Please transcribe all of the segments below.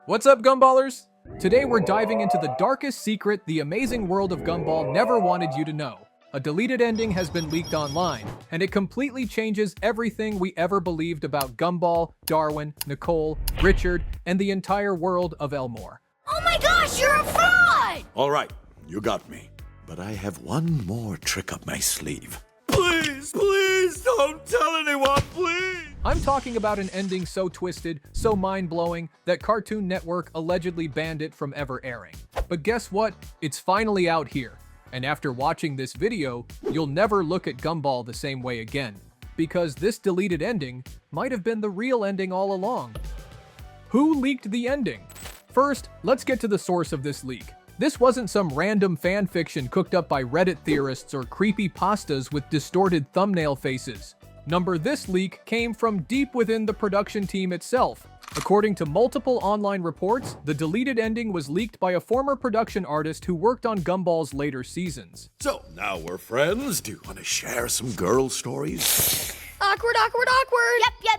What's up, Gumballers? Today we're diving into the darkest secret the Amazing World of Gumball never wanted you to know. A deleted ending has been leaked online, and it completely changes everything we ever believed about Gumball, Darwin, Nicole, Richard, and the entire world of Elmore. Oh my gosh, you're a fraud! All right, you got me. But I have one more trick up my sleeve. Please, don't tell anyone, please! I'm talking about an ending so twisted, so mind-blowing, that Cartoon Network allegedly banned it from ever airing. But guess what? It's finally out here. And after watching this video, you'll never look at Gumball the same way again. Because this deleted ending might have been the real ending all along. Who leaked the ending? First, let's get to the source of this leak. This wasn't some random fan fiction cooked up by Reddit theorists or creepy pastas with distorted thumbnail faces. This leak came from deep within the production team itself. According to multiple online reports, the deleted ending was leaked by a former production artist who worked on Gumball's later seasons. So, now we're friends. Do you want to share some girl stories? Awkward.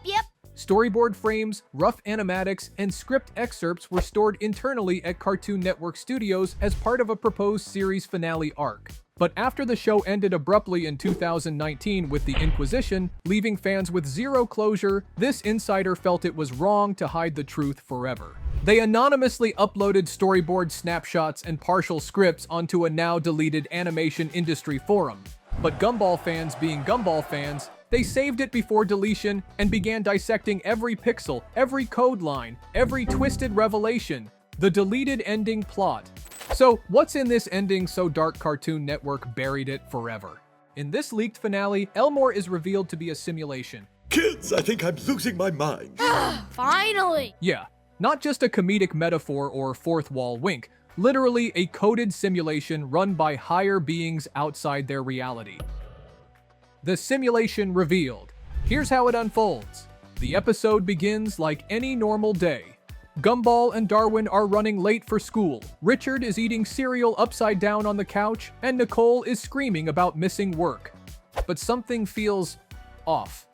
Yep. Storyboard frames, rough animatics, and script excerpts were stored internally at Cartoon Network Studios as part of a proposed series finale arc. But after the show ended abruptly in 2019 with the Inquisition, leaving fans with zero closure, this insider felt it was wrong to hide the truth forever. They anonymously uploaded storyboard snapshots and partial scripts onto a now-deleted animation industry forum. But Gumball fans being Gumball fans, they saved it before deletion and began dissecting every pixel, every code line, every twisted revelation, the deleted ending plot. So, what's in this ending so dark Cartoon Network buried it forever? In this leaked finale, Elmore is revealed to be a simulation. Kids, I think I'm losing my mind. Finally! Yeah, not just a comedic metaphor or fourth wall wink, literally a coded simulation run by higher beings outside their reality. The simulation revealed. Here's how it unfolds. The episode begins like any normal day. Gumball and Darwin are running late for school. Richard is eating cereal upside down on the couch, and Nicole is screaming about missing work. But something feels off.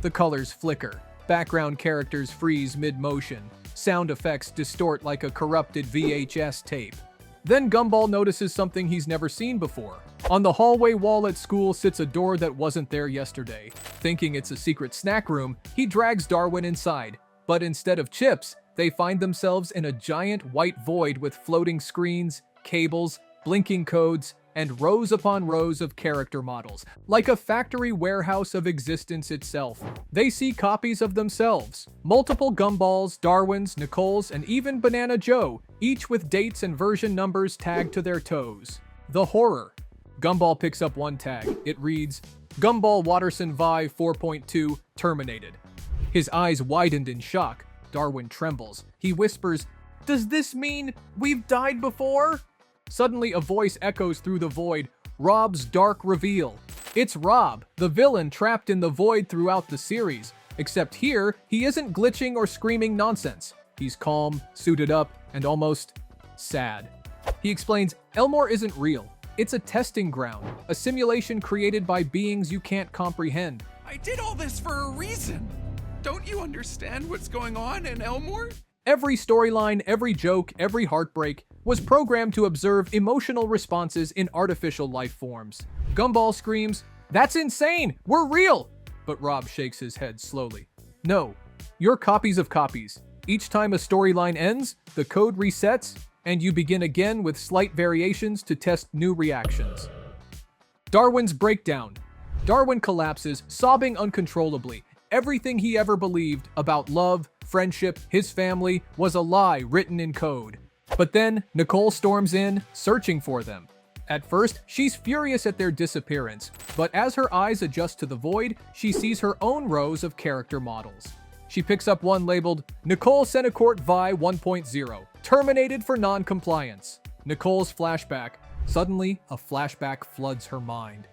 The colors flicker. Background characters freeze mid-motion. Sound effects distort like a corrupted VHS tape. Then Gumball notices something he's never seen before. On the hallway wall at school sits a door that wasn't there yesterday. Thinking it's a secret snack room, he drags Darwin inside. But instead of chips, they find themselves in a giant white void with floating screens, cables, blinking codes, and rows upon rows of character models, like a factory warehouse of existence itself. They see copies of themselves, multiple Gumballs, Darwins, Nicoles, and even Banana Joe, each with dates and version numbers tagged to their toes. The horror. Gumball picks up one tag. It reads, Gumball Watterson Vi 4.2 terminated. His eyes widened in shock. Darwin trembles. He whispers, "Does this mean we've died before?" Suddenly, a voice echoes through the void, Rob's dark reveal. It's Rob, the villain trapped in the void throughout the series, except here, he isn't glitching or screaming nonsense. He's calm, suited up, and almost sad. He explains, Elmore isn't real. It's a testing ground, a simulation created by beings you can't comprehend. I did all this for a reason. Don't you understand what's going on in Elmore? Every storyline, every joke, every heartbreak was programmed to observe emotional responses in artificial life forms. Gumball screams, "That's insane! We're real!" But Rob shakes his head slowly. No, you're copies of copies. Each time a storyline ends, the code resets, and you begin again with slight variations to test new reactions. Darwin's breakdown. Darwin collapses, sobbing uncontrollably. Everything he ever believed about love, friendship, his family was a lie written in code. But then, Nicole storms in, searching for them. At first, she's furious at their disappearance, but as her eyes adjust to the void, she sees her own rows of character models. She picks up one labeled, Nicole Senecourt Vi 1.0, terminated for non-compliance. Nicole's flashback. Suddenly, a flashback floods her mind.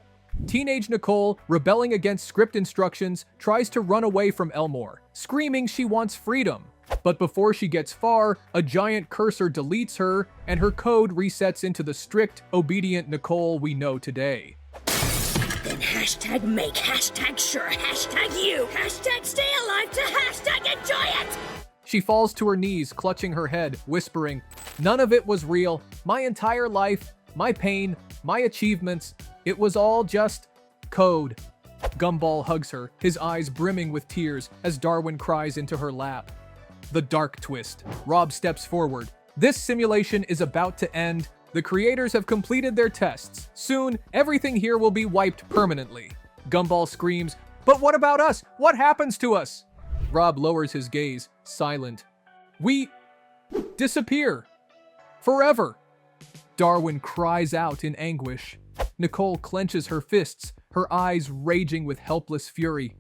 Teenage Nicole, rebelling against script instructions, tries to run away from Elmore, screaming she wants freedom. But before she gets far, a giant cursor deletes her, and her code resets into the strict, obedient Nicole we know today. Then hashtag make, hashtag sure, hashtag you, hashtag stay alive to hashtag enjoy it! She falls to her knees, clutching her head, whispering, "None of it was real. My entire life, my pain, my achievements, it was all just code." Gumball hugs her, his eyes brimming with tears as Darwin cries into her lap. The dark twist. Rob steps forward. This simulation is about to end. The creators have completed their tests. Soon, everything here will be wiped permanently. Gumball screams, "But what about us? What happens to us?" Rob lowers his gaze, silent. "We disappear. Forever." Darwin cries out in anguish. Nicole clenches her fists, her eyes raging with helpless fury.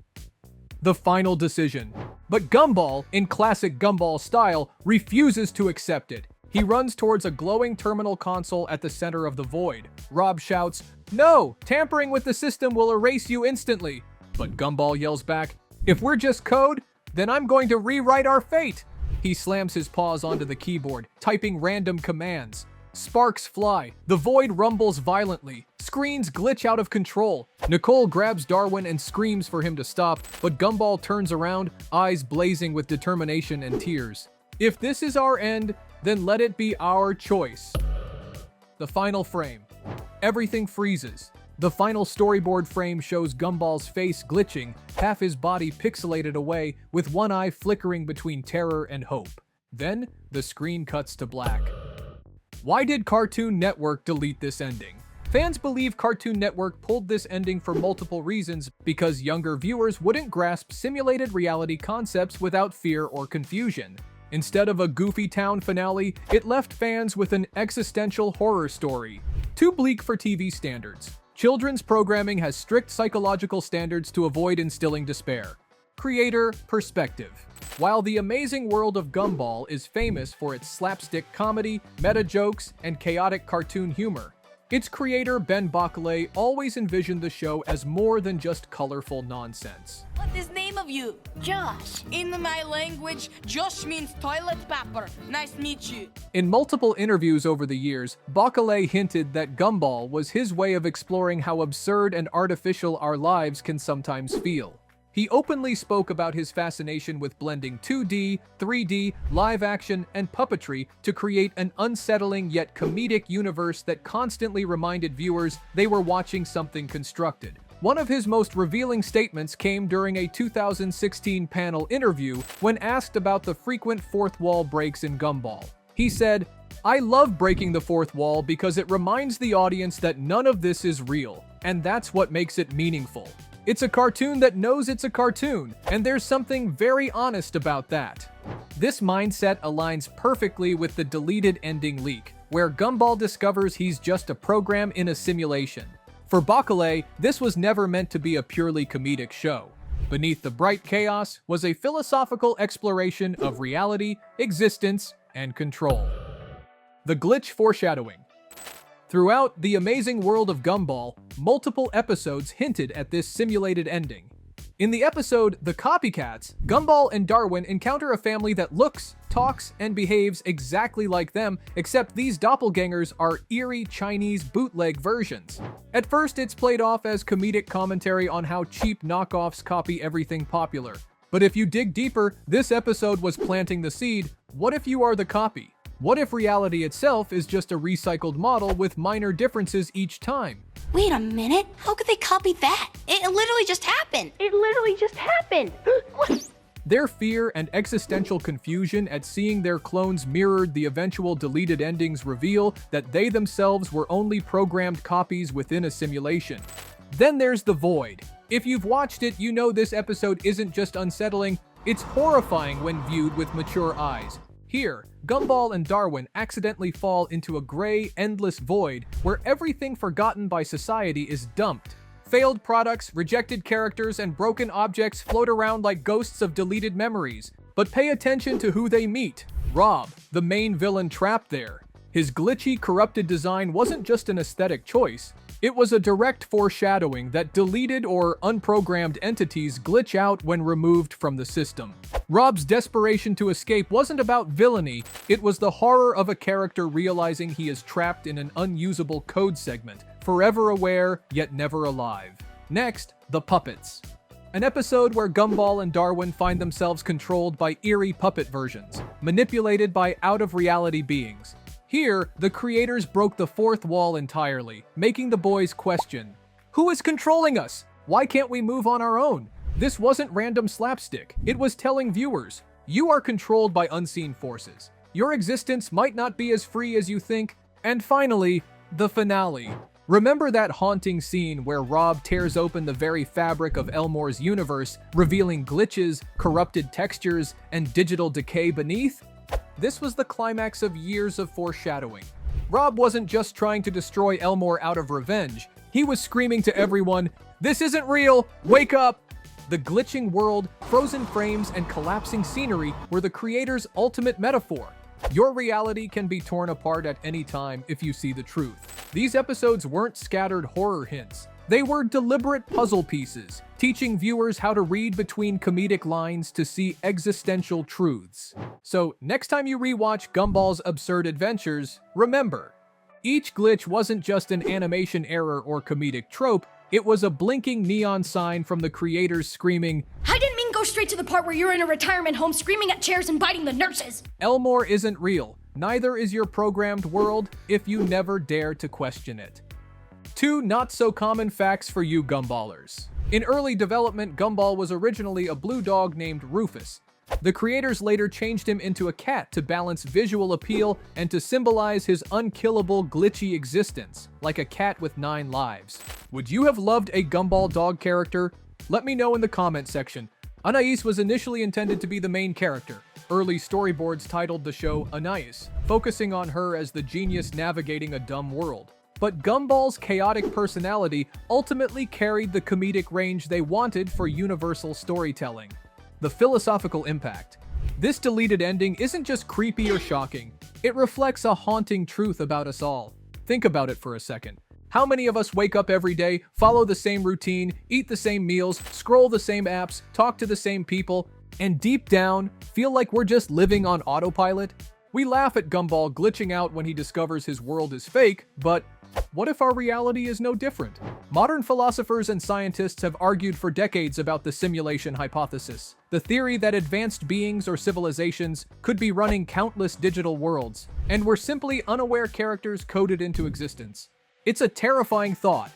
The final decision. But Gumball, in classic Gumball style, refuses to accept it. He runs towards a glowing terminal console at the center of the void. Rob shouts, "No! Tampering with the system will erase you instantly." But Gumball yells back, "If we're just code, then I'm going to rewrite our fate." He slams his paws onto the keyboard, typing random commands. Sparks fly. The void rumbles violently. Screens glitch out of control. Nicole grabs Darwin and screams for him to stop, but Gumball turns around, eyes blazing with determination and tears. "If this is our end, then let it be our choice." The final frame. Everything freezes. The final storyboard frame shows Gumball's face glitching, half his body pixelated away, with one eye flickering between terror and hope. Then, the screen cuts to black. Why did Cartoon Network delete this ending? Fans believe Cartoon Network pulled this ending for multiple reasons, because younger viewers wouldn't grasp simulated reality concepts without fear or confusion. Instead of a Goofy Town finale, it left fans with an existential horror story. Too bleak for TV standards. Children's programming has strict psychological standards to avoid instilling despair. Creator perspective. While the Amazing World of Gumball is famous for its slapstick comedy, meta jokes, and chaotic cartoon humor, its creator Ben Bockelay always envisioned the show as more than just colorful nonsense. What is name of you? Josh. In my language, Josh means toilet paper. Nice meet you. In multiple interviews over the years, Bockelay hinted that Gumball was his way of exploring how absurd and artificial our lives can sometimes feel. He openly spoke about his fascination with blending 2D, 3D, live action, and puppetry to create an unsettling yet comedic universe that constantly reminded viewers they were watching something constructed. One of his most revealing statements came during a 2016 panel interview when asked about the frequent fourth wall breaks in Gumball. He said, "I love breaking the fourth wall because it reminds the audience that none of this is real, and that's what makes it meaningful. It's a cartoon that knows it's a cartoon, and there's something very honest about that." This mindset aligns perfectly with the deleted ending leak, where Gumball discovers he's just a program in a simulation. For Bockelay, this was never meant to be a purely comedic show. Beneath the bright chaos was a philosophical exploration of reality, existence, and control. The glitch foreshadowing. Throughout The Amazing World of Gumball, multiple episodes hinted at this simulated ending. In the episode The Copycats, Gumball and Darwin encounter a family that looks, talks, and behaves exactly like them, except these doppelgangers are eerie Chinese bootleg versions. At first, it's played off as comedic commentary on how cheap knockoffs copy everything popular. But if you dig deeper, this episode was planting the seed. What if you are the copy? What if reality itself is just a recycled model with minor differences each time? Wait a minute. How could they copy that? It literally just happened. What? Their fear and existential confusion at seeing their clones mirrored the eventual deleted endings reveal that they themselves were only programmed copies within a simulation. Then there's The Void. If you've watched it, you know this episode isn't just unsettling, it's horrifying when viewed with mature eyes. Here, Gumball and Darwin accidentally fall into a gray, endless void where everything forgotten by society is dumped. Failed products, rejected characters, and broken objects float around like ghosts of deleted memories. But pay attention to who they meet. Rob, the main villain trapped there. His glitchy, corrupted design wasn't just an aesthetic choice. It was a direct foreshadowing that deleted or unprogrammed entities glitch out when removed from the system. Rob's desperation to escape wasn't about villainy, it was the horror of a character realizing he is trapped in an unusable code segment, forever aware, yet never alive. Next, the puppets. An episode where Gumball and Darwin find themselves controlled by eerie puppet versions, manipulated by out-of-reality beings. Here, the creators broke the fourth wall entirely, making the boys question, who is controlling us? Why can't we move on our own? This wasn't random slapstick. It was telling viewers, you are controlled by unseen forces. Your existence might not be as free as you think. And finally, the finale. Remember that haunting scene where Rob tears open the very fabric of Elmore's universe, revealing glitches, corrupted textures, and digital decay beneath? This was the climax of years of foreshadowing. Rob wasn't just trying to destroy Elmore out of revenge. He was screaming to everyone, "This isn't real! Wake up!" The glitching world, frozen frames, and collapsing scenery were the creator's ultimate metaphor. Your reality can be torn apart at any time if you see the truth. These episodes weren't scattered horror hints. They were deliberate puzzle pieces, teaching viewers how to read between comedic lines to see existential truths. So, next time you rewatch Gumball's absurd adventures, remember, each glitch wasn't just an animation error or comedic trope, it was a blinking neon sign from the creators screaming, I didn't mean go straight to the part where you're in a retirement home screaming at chairs and biting the nurses. Elmore isn't real. Neither is your programmed world if you never dare to question it. 2 not-so-common facts for you Gumballers. In early development, Gumball was originally a blue dog named Rufus. The creators later changed him into a cat to balance visual appeal and to symbolize his unkillable, glitchy existence, like a cat with 9 lives. Would you have loved a Gumball dog character? Let me know in the comment section. Anais was initially intended to be the main character. Early storyboards titled the show Anais, focusing on her as the genius navigating a dumb world. But Gumball's chaotic personality ultimately carried the comedic range they wanted for universal storytelling. The philosophical impact. This deleted ending isn't just creepy or shocking. It reflects a haunting truth about us all. Think about it for a second. How many of us wake up every day, follow the same routine, eat the same meals, scroll the same apps, talk to the same people, and deep down, feel like we're just living on autopilot? We laugh at Gumball glitching out when he discovers his world is fake, but what if our reality is no different? Modern philosophers and scientists have argued for decades about the simulation hypothesis, the theory that advanced beings or civilizations could be running countless digital worlds, and we're simply unaware characters coded into existence. It's a terrifying thought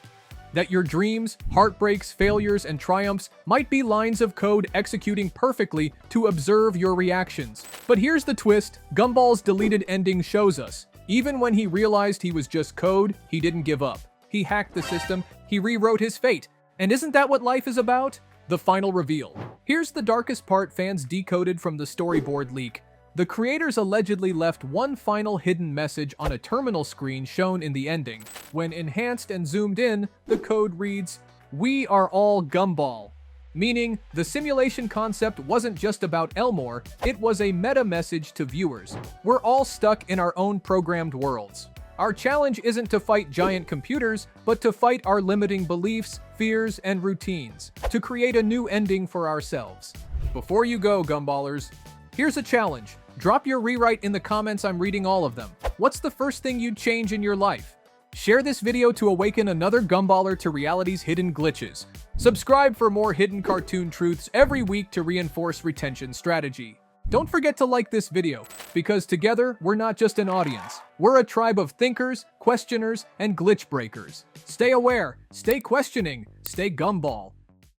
that your dreams, heartbreaks, failures, and triumphs might be lines of code executing perfectly to observe your reactions. But here's the twist: Gumball's deleted ending shows us, even when he realized he was just code, he didn't give up. He hacked the system, he rewrote his fate. And isn't that what life is about? The final reveal. Here's the darkest part fans decoded from the storyboard leak. The creators allegedly left one final hidden message on a terminal screen shown in the ending. When enhanced and zoomed in, the code reads, "We are all Gumball." Meaning, the simulation concept wasn't just about Elmore, it was a meta message to viewers. We're all stuck in our own programmed worlds. Our challenge isn't to fight giant computers, but to fight our limiting beliefs, fears, and routines, to create a new ending for ourselves. Before you go, Gumballers, here's a challenge. Drop your rewrite in the comments, I'm reading all of them. What's the first thing you'd change in your life? Share this video to awaken another Gumballer to reality's hidden glitches. Subscribe for more hidden cartoon truths every week to reinforce retention strategy. Don't forget to like this video, because together, we're not just an audience. We're a tribe of thinkers, questioners, and glitch breakers. Stay aware, stay questioning, stay Gumball.